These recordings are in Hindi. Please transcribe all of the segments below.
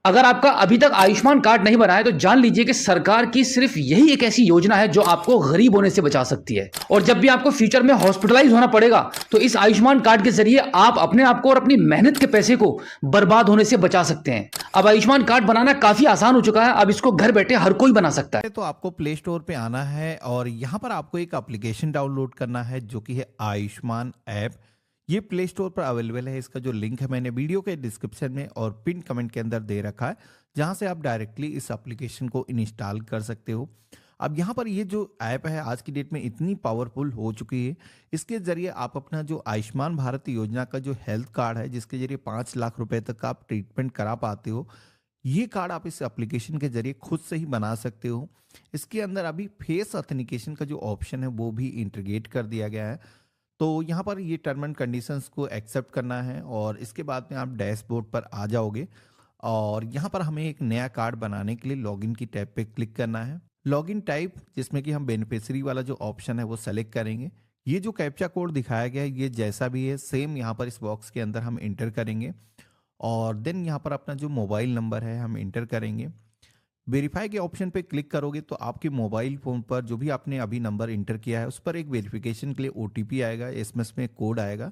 अगर आपका अभी तक आयुष्मान कार्ड नहीं बना है तो जान लीजिए कि सरकार की सिर्फ यही एक ऐसी योजना है जो आपको गरीब होने से बचा सकती है। और जब भी आपको फ्यूचर में हॉस्पिटलाइज होना पड़ेगा तो इस आयुष्मान कार्ड के जरिए आप अपने आप को और अपनी मेहनत के पैसे को बर्बाद होने से बचा सकते हैं। अब आयुष्मान कार्ड बनाना काफी आसान हो चुका है। अब इसको घर बैठे हर कोई बना सकता है। तो आपको प्ले स्टोर पे आना है और यहाँ पर आपको एक एप्लीकेशन डाउनलोड करना है जो कि है आयुष्मान ऐप। ये प्ले स्टोर पर अवेलेबल है। इसका जो लिंक है मैंने वीडियो के डिस्क्रिप्शन में और पिन कमेंट के अंदर दे रखा है, जहाँ से आप डायरेक्टली इस एप्लीकेशन को इंस्टॉल कर सकते हो। अब यहाँ पर ये जो ऐप है आज की डेट में इतनी पावरफुल हो चुकी है, इसके जरिए आप अपना जो आयुष्मान भारत योजना का जो हेल्थ कार्ड है, जिसके जरिए 5 लाख रुपए तक का आप ट्रीटमेंट करा पाते हो, ये कार्ड आप इस एप्लीकेशन के जरिए खुद से ही बना सकते हो। इसके अंदर अभी फेस ऑथेंटिकेशन का जो ऑप्शन है वो भी इंटीग्रेट कर दिया गया है। तो यहाँ पर ये टर्म एंड कंडीशंस को एक्सेप्ट करना है और इसके बाद में आप डैशबोर्ड पर आ जाओगे और यहाँ पर हमें एक नया कार्ड बनाने के लिए लॉगिन की टैब पे क्लिक करना है। लॉगिन टाइप जिसमें कि हम बेनिफिशियरी वाला जो ऑप्शन है वो सेलेक्ट करेंगे। ये जो कैप्चा कोड दिखाया गया है ये जैसा भी है सेम यहाँ पर इस बॉक्स के अंदर हम इंटर करेंगे और देन यहाँ पर अपना जो मोबाइल नंबर है हम इंटर करेंगे। वेरीफाई के ऑप्शन पे क्लिक करोगे तो आपके मोबाइल फ़ोन पर जो भी आपने अभी नंबर इंटर किया है उस पर एक वेरिफिकेशन के लिए ओटीपी आएगा, एसएमएस में कोड आएगा।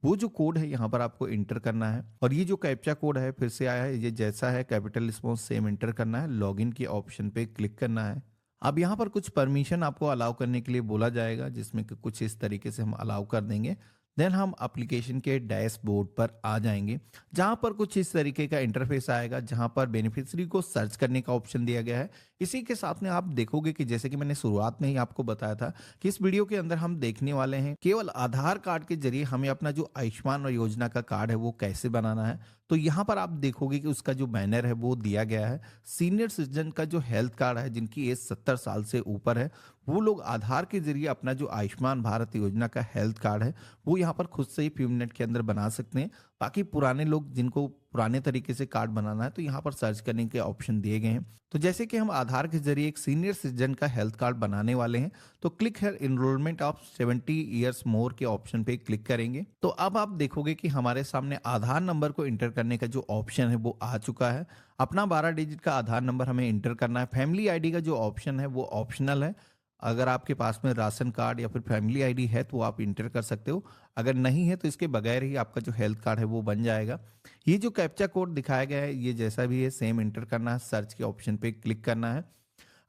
वो जो कोड है यहाँ पर आपको इंटर करना है और ये जो कैप्चा कोड है फिर से आया है, ये जैसा है कैपिटल स्मॉल सेम इंटर करना है, लॉगिन के ऑप्शन पे क्लिक करना है। अब यहाँ पर कुछ परमिशन आपको अलाउ करने के लिए बोला जाएगा, जिसमें कि कुछ इस तरीके से हम अलाउ कर देंगे। देन हम एप्लीकेशन के डैशबोर्ड पर आ जाएंगे, जहां पर कुछ इस तरीके का इंटरफेस आएगा, जहां पर बेनिफिशियरी को सर्च करने का ऑप्शन दिया गया है। इसी के साथ में आप देखोगे कि जैसे कि मैंने शुरुआत में ही आपको बताया था कि इस वीडियो के अंदर हम देखने वाले हैं केवल आधार कार्ड के जरिए हमें अपना जो आयुष्मान योजना का कार्ड है वो कैसे बनाना है। तो यहाँ पर आप देखोगे कि उसका जो बैनर है वो दिया गया है। सीनियर सिटीजन का जो हेल्थ कार्ड है, जिनकी एज 70 साल से ऊपर है, वो लोग आधार के जरिए अपना जो आयुष्मान भारत योजना का हेल्थ कार्ड है वो यहाँ पर खुद से ही फ्यू मिनट के अंदर बना सकते हैं। बाकी पुराने लोग जिनको पुराने तरीके से कार्ड बनाना है तो यहाँ पर सर्च करने के ऑप्शन दिए गए हैं। तो जैसे कि हम आधार के जरिए एक सीनियर सिटीजन का हेल्थ कार्ड बनाने वाले हैं तो क्लिक है इनरोलमेंट ऑफ 70 ईयर्स मोर के ऑप्शन पे क्लिक करेंगे। तो अब आप देखोगे कि हमारे सामने आधार नंबर को इंटर करने का जो ऑप्शन है वो आ चुका है। अपना 12 डिजिट का आधार नंबर हमें इंटर करना है। फैमिली आईडी का जो ऑप्शन है वो ऑप्शनल है। अगर आपके पास में राशन कार्ड या फिर फैमिली आईडी है तो आप इंटर कर सकते हो, अगर नहीं है तो इसके बगैर ही आपका जो हेल्थ कार्ड है वो बन जाएगा। ये जो कैप्चा कोड दिखाया गया है ये जैसा भी है सेम इंटर करना है, सर्च के ऑप्शन पे क्लिक करना है।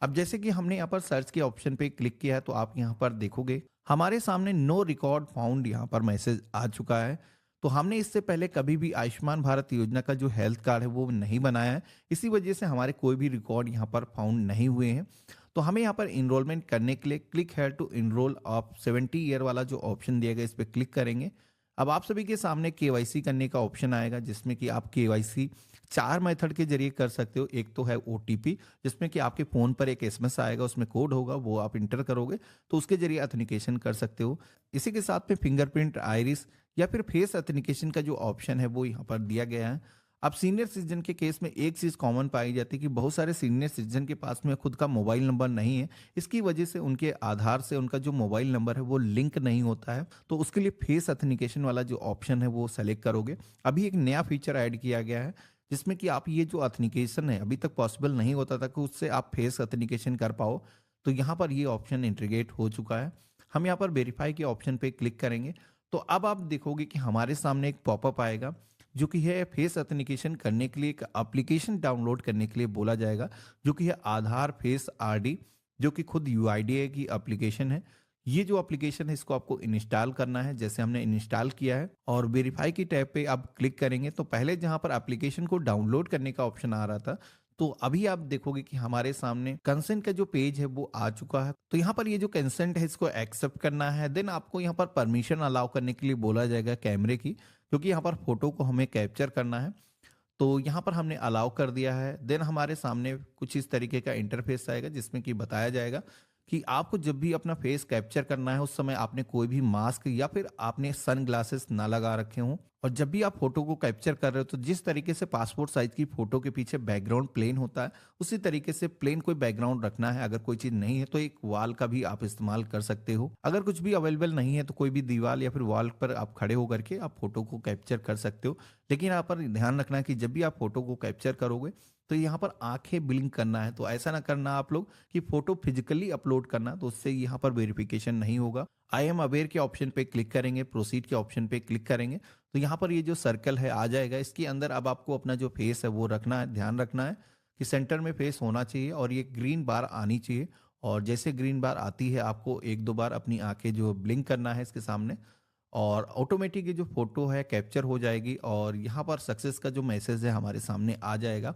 अब जैसे कि हमने यहाँ पर सर्च के ऑप्शन पे क्लिक किया है तो आप यहाँ पर देखोगे हमारे सामने नो रिकॉर्ड फाउंड यहाँ पर मैसेज आ चुका है। तो हमने इससे पहले कभी भी आयुष्मान भारत योजना का जो हेल्थ कार्ड है वो नहीं बनाया है, इसी वजह से हमारे कोई भी रिकॉर्ड यहाँ पर फाउंड नहीं हुए हैं। तो हमें यहाँ पर इनरोलमेंट करने के लिए क्लिक है टू इनरोल ऑफ 70 ईयर वाला जो ऑप्शन दिया गया इस पर क्लिक करेंगे। अब आप सभी के सामने केवाईसी करने का ऑप्शन आएगा, जिसमें कि आप केवाईसी 4 मेथड के जरिए कर सकते हो। एक तो है ओटीपी, जिसमें कि आपके फ़ोन पर एक एसएमएस आएगा, उसमें कोड होगा, वो आप इंटर करोगे तो उसके जरिए ऑथेंटिकेशन कर सकते हो। इसी के साथ में फिंगरप्रिंट, आइरिस या फिर फेस ऑथेंटिकेशन का जो ऑप्शन है वो यहाँ पर दिया गया है। अब सीनियर सिटीजन के केस में एक चीज़ कॉमन पाई जाती है कि बहुत सारे सीनियर सिटीजन के पास में खुद का मोबाइल नंबर नहीं है। इसकी वजह से उनके आधार से उनका जो मोबाइल नंबर है वो लिंक नहीं होता है। तो उसके लिए फेस ऑथेंटिकेशन वाला जो ऑप्शन है वो सेलेक्ट करोगे। अभी एक नया फीचर ऐड किया गया है, जिसमें कि आप ये जो ऑथेंटिकेशन है अभी तक पॉसिबल नहीं होता था कि उससे आप फेस ऑथेंटिकेशन कर पाओ। तो यहाँ पर ये ऑप्शन इंटीग्रेट हो चुका है। हम यहाँ पर वेरीफाई के ऑप्शन पे क्लिक करेंगे तो अब आप देखोगे कि हमारे सामने एक पॉपअप आएगा, जो कि है फेस ऑथेंटिकेशन करने के लिए एक एप्लीकेशन डाउनलोड करने के लिए बोला जाएगा, जो कि है आधार फेस आरडी, जो कि खुद यूआईडीए की एप्लीकेशन है। ये जो एप्लीकेशन है इसको आपको इंस्टॉल करना है, जैसे हमने इंस्टॉल किया है और वेरीफाई की टैब पे आप क्लिक करेंगे तो पहले जहां पर एप्लीकेशन को डाउनलोड करने का ऑप्शन आ रहा था, तो अभी आप देखोगे कि हमारे सामने कंसेंट का जो पेज है वो आ चुका है। तो यहाँ पर ये जो कंसेंट है इसको एक्सेप्ट करना है। देन आपको यहाँ पर परमिशन अलाउ करने के लिए बोला जाएगा कैमरे की, क्योंकि यहाँ पर फोटो को हमें कैप्चर करना है। तो यहाँ पर हमने अलाउ कर दिया है। देन हमारे सामने कुछ इस तरीके का इंटरफेस आएगा, जिसमें कि बताया जाएगा कि आपको जब भी अपना फेस कैप्चर करना है उस समय आपने कोई भी मास्क या फिर आपने सन ग्लासेस ना लगा रखे हों और जब भी आप फोटो को कैप्चर कर रहे हो तो जिस तरीके से पासपोर्ट साइज की फोटो के पीछे बैकग्राउंड प्लेन होता है, उसी तरीके से प्लेन कोई बैकग्राउंड रखना है। अगर कोई चीज नहीं है तो एक वॉल का भी आप इस्तेमाल कर सकते हो। अगर कुछ भी अवेलेबल नहीं है तो कोई भी दीवार या फिर वॉल पर आप खड़े होकर के आप फोटो को कैप्चर कर सकते हो। लेकिन यहाँ पर ध्यान रखना है कि जब भी आप फोटो को कैप्चर करोगे तो यहाँ पर आंखें ब्लिंक करना है। तो ऐसा ना करना आप लोग कि फोटो फिजिकली अपलोड करना, तो उससे यहाँ पर वेरिफिकेशन नहीं होगा। आई एम अवेयर के ऑप्शन पे क्लिक करेंगे, प्रोसीड के ऑप्शन पे क्लिक करेंगे तो यहाँ पर ये जो सर्कल है आ जाएगा। इसके अंदर अब आपको अपना जो फेस है वो रखना है। ध्यान रखना है कि सेंटर में फेस होना चाहिए और ये ग्रीन बार आनी चाहिए। और जैसे ग्रीन बार आती है आपको एक दो बार अपनी आंखें जो ब्लिंक करना है इसके सामने, और ऑटोमेटिक ये जो फोटो है कैप्चर हो जाएगी और यहाँ पर सक्सेस का जो मैसेज है हमारे सामने आ जाएगा।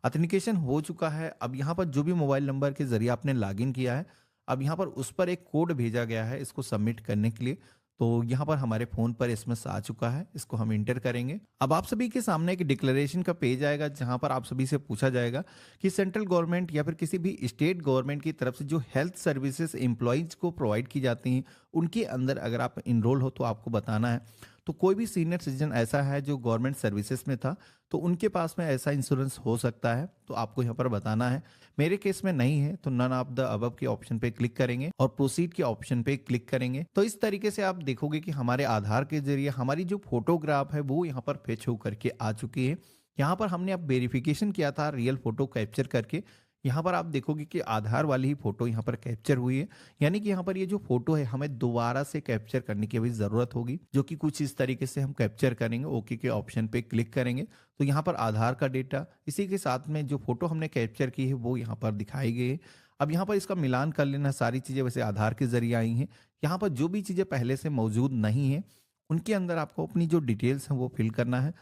ऑथेंटिकेशन हो चुका है। अब यहाँ पर जो भी मोबाइल नंबर के जरिए आपने लॉगिन किया है, अब यहाँ पर उस पर एक कोड भेजा गया है इसको सबमिट करने के लिए। तो यहाँ पर हमारे फोन पर एसएमएस आ चुका है, इसको हम इंटर करेंगे। अब आप सभी के सामने एक डिक्लेरेशन का पेज आएगा जहाँ पर आप सभी से पूछा जाएगा कि सेंट्रल गवर्नमेंट या फिर किसी भी स्टेट गवर्नमेंट की तरफ से जो हेल्थ सर्विसेज एम्प्लॉयज को प्रोवाइड की जाती हैं उनके अंदर अगर आप इनरोल हो तो आपको बताना है। तो कोई भी सीनियर सिटीजन ऐसा है जो गवर्नमेंट सर्विसेज में था तो उनके पास में ऐसा इंश्योरेंस हो सकता है, तो आपको यहाँ पर बताना है। मेरे केस में नहीं है तो नन ऑफ द अबव के ऑप्शन पे क्लिक करेंगे और प्रोसीड के ऑप्शन पे क्लिक करेंगे। तो इस तरीके से आप देखोगे कि हमारे आधार के जरिए हमारी जो फोटोग्राफ है वो यहाँ पर फेच होकर के आ चुकी है। यहाँ पर हमने अब वेरिफिकेशन किया था रियल फोटो कैप्चर करके। यहाँ पर आप देखोगे कि आधार वाली ही फोटो यहाँ पर कैप्चर हुई है, यानी कि यहाँ पर ये जो फोटो है हमें दोबारा से कैप्चर करने की अभी जरूरत होगी, जो कि कुछ इस तरीके से हम कैप्चर करेंगे। ओके के ऑप्शन पे क्लिक करेंगे तो यहाँ पर आधार का डेटा इसी के साथ में जो फोटो हमने कैप्चर की है वो यहाँ पर दिखाई गई है। अब यहाँ पर इसका मिलान कर लेना, सारी चीजें वैसे आधार के जरिए आई हैं। यहाँ पर जो भी चीजें पहले से मौजूद नहीं है उनके अंदर आपको अपनी जो डिटेल्स हैं वो फिल करना है।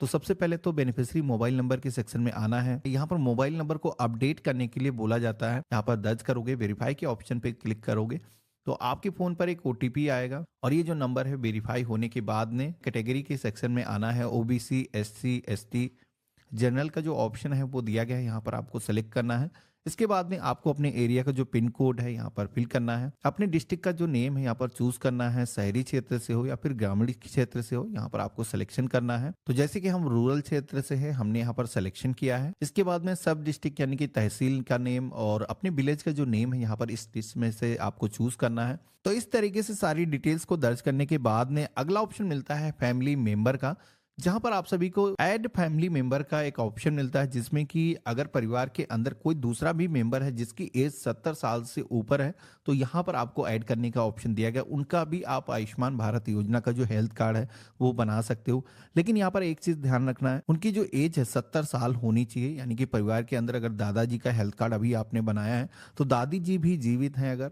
तो सबसे पहले तो बेनिफिशियरी मोबाइल नंबर के सेक्शन में आना है। यहाँ पर मोबाइल नंबर को अपडेट करने के लिए बोला जाता है। यहाँ पर दर्ज करोगे, वेरीफाई के ऑप्शन पे क्लिक करोगे तो आपके फोन पर एक ओटीपी आएगा और ये जो नंबर है वेरीफाई होने के बाद में कैटेगरी के सेक्शन में आना है। ओबीसी, एससी, एसटी, जनरल का जो ऑप्शन है वो दिया गया है, यहाँ पर आपको सेलेक्ट करना है। इसके बाद में आपको अपने एरिया का जो पिन कोड है यहाँ पर फिल करना है। अपने डिस्ट्रिक्ट का जो नेम है यहाँ पर चूज करना है, शहरी क्षेत्र से हो या फिर ग्रामीण क्षेत्र से हो, यहाँ पर आपको सिलेक्शन करना है। तो जैसे कि हम रूरल क्षेत्र से है, हमने यहाँ पर सिलेक्शन किया है। इसके बाद में सब डिस्ट्रिक्ट यानी कि तहसील का नेम और अपने विलेज का जो नेम है यहाँ पर इस लिस्ट में से आपको चूज करना है। तो इस तरीके से सारी डिटेल्स को दर्ज करने के बाद में अगला ऑप्शन मिलता है फैमिली मेंबर का, जहां पर आप सभी को ऐड फैमिली मेंबर का एक ऑप्शन मिलता है, जिसमें कि अगर परिवार के अंदर कोई दूसरा भी मेंबर है जिसकी एज 70 साल से ऊपर है तो यहाँ पर आपको ऐड करने का ऑप्शन दिया गया। उनका भी आप आयुष्मान भारत योजना का जो हेल्थ कार्ड है वो बना सकते हो। लेकिन यहाँ पर एक चीज ध्यान रखना है, उनकी जो एज है 70 साल होनी चाहिए। यानी कि परिवार के अंदर अगर दादाजी का हेल्थ कार्ड अभी आपने बनाया है तो दादी जी भी जीवित हैं अगर,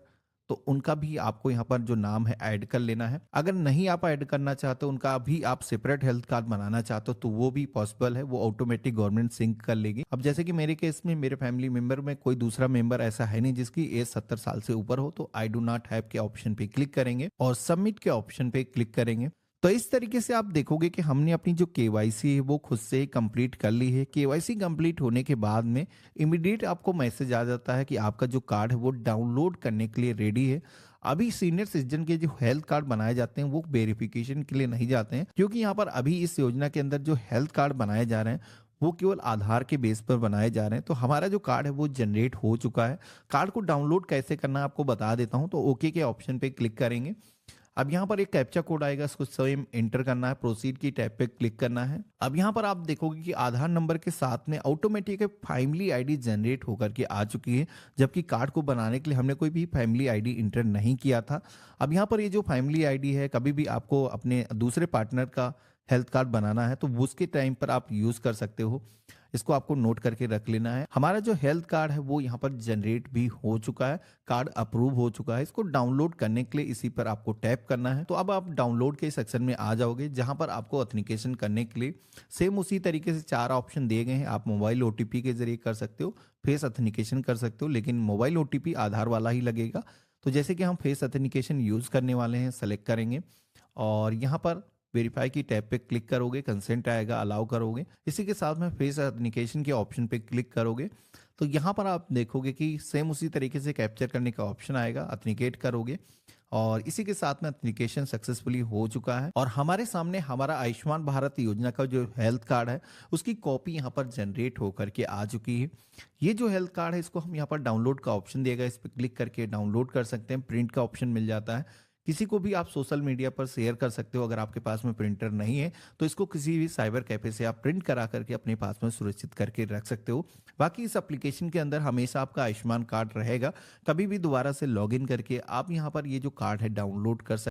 तो उनका भी आपको यहाँ पर जो नाम है ऐड कर लेना है। अगर नहीं आप ऐड करना चाहते, उनका भी आप सेपरेट हेल्थ कार्ड बनाना चाहते हो तो वो भी पॉसिबल है, वो ऑटोमेटिक गवर्नमेंट सिंक कर लेगी। अब जैसे कि मेरे केस में मेरे फैमिली मेंबर में कोई दूसरा मेंबर ऐसा है नहीं जिसकी एज 70 साल से ऊपर हो, तो आई डू नॉट हैव के ऑप्शन पे क्लिक करेंगे और सबमिट के ऑप्शन पे क्लिक करेंगे। तो इस तरीके से आप देखोगे कि हमने अपनी जो केवाईसी है वो खुद से कंप्लीट कर ली है। केवाईसी कंप्लीट होने के बाद में इमीडिएट आपको मैसेज आ जाता है कि आपका जो कार्ड है वो डाउनलोड करने के लिए रेडी है। अभी सीनियर सिटीजन के जो हेल्थ कार्ड बनाए जाते हैं वो वेरिफिकेशन के लिए नहीं जाते हैं, क्योंकि यहाँ पर अभी इस योजना के अंदर जो हेल्थ कार्ड बनाए जा रहे हैं वो केवल आधार के बेस पर बनाए जा रहे हैं। तो हमारा जो कार्ड है वो जनरेट हो चुका है। कार्ड को डाउनलोड कैसे करना है आपको बता देता हूँ। तो ओके के ऑप्शन पे क्लिक करेंगे। अब यहाँ पर एक कैप्चा कोड आएगा, इसको स्वयं एंटर करना है। प्रोसीड की टैब पे क्लिक करना है। अब यहाँ पर आप देखोगे कि आधार नंबर के साथ में ऑटोमेटिक फैमिली आईडी जनरेट होकर के आ चुकी है, जबकि कार्ड को बनाने के लिए हमने कोई भी फैमिली आईडी इंटर नहीं किया था। अब यहाँ पर ये जो फैमिली आईडी है, कभी भी आपको अपने दूसरे पार्टनर का हेल्थ कार्ड बनाना है तो उसके टाइम पर आप यूज कर सकते हो। इसको आपको नोट करके रख लेना है। हमारा जो हेल्थ कार्ड है वो यहाँ पर जनरेट भी हो चुका है, कार्ड अप्रूव हो चुका है। इसको डाउनलोड करने के लिए इसी पर आपको टैप करना है। तो अब आप डाउनलोड के सेक्शन में आ जाओगे, जहां पर आपको ऑथेंटिकेशन करने के लिए सेम उसी तरीके से 4 ऑप्शन दिए गए हैं। आप मोबाइल ओटीपी के जरिए कर सकते हो, फेस ऑथेंटिकेशन कर सकते हो, लेकिन मोबाइल ओटीपी आधार वाला ही लगेगा। तो जैसे कि हम फेस ऑथेंटिकेशन यूज करने वाले हैं, सेलेक्ट करेंगे और यहाँ पर वेरीफाई की टैब पे क्लिक करोगे, कंसेंट आएगा, अलाउ करोगे। इसी के साथ में फेस ऑथेंटिकेशन के ऑप्शन पे क्लिक करोगे तो यहाँ पर आप देखोगे कि सेम उसी तरीके से कैप्चर करने का ऑप्शन आएगा। ऑथेंटिकेट करोगे और इसी के साथ में एप्लीकेशन सक्सेसफुली हो चुका है और हमारे सामने हमारा आयुष्मान भारत योजना का जो हेल्थ कार्ड है उसकी कॉपी यहाँ पर जनरेट होकर के आ चुकी है। ये जो हेल्थ कार्ड है इसको हम यहाँ पर डाउनलोड का ऑप्शन दिएगा, इस पर क्लिक करके डाउनलोड कर सकते हैं। प्रिंट का ऑप्शन मिल जाता है, किसी को भी आप सोशल मीडिया पर शेयर कर सकते हो। अगर आपके पास में प्रिंटर नहीं है तो इसको किसी भी साइबर कैफे से आप प्रिंट करा करके अपने पास में सुरक्षित करके रख सकते हो। बाकी इस एप्लीकेशन के अंदर हमेशा आपका आयुष्मान कार्ड रहेगा, कभी भी दोबारा से लॉगिन करके आप यहाँ पर ये जो कार्ड है डाउनलोड कर सकते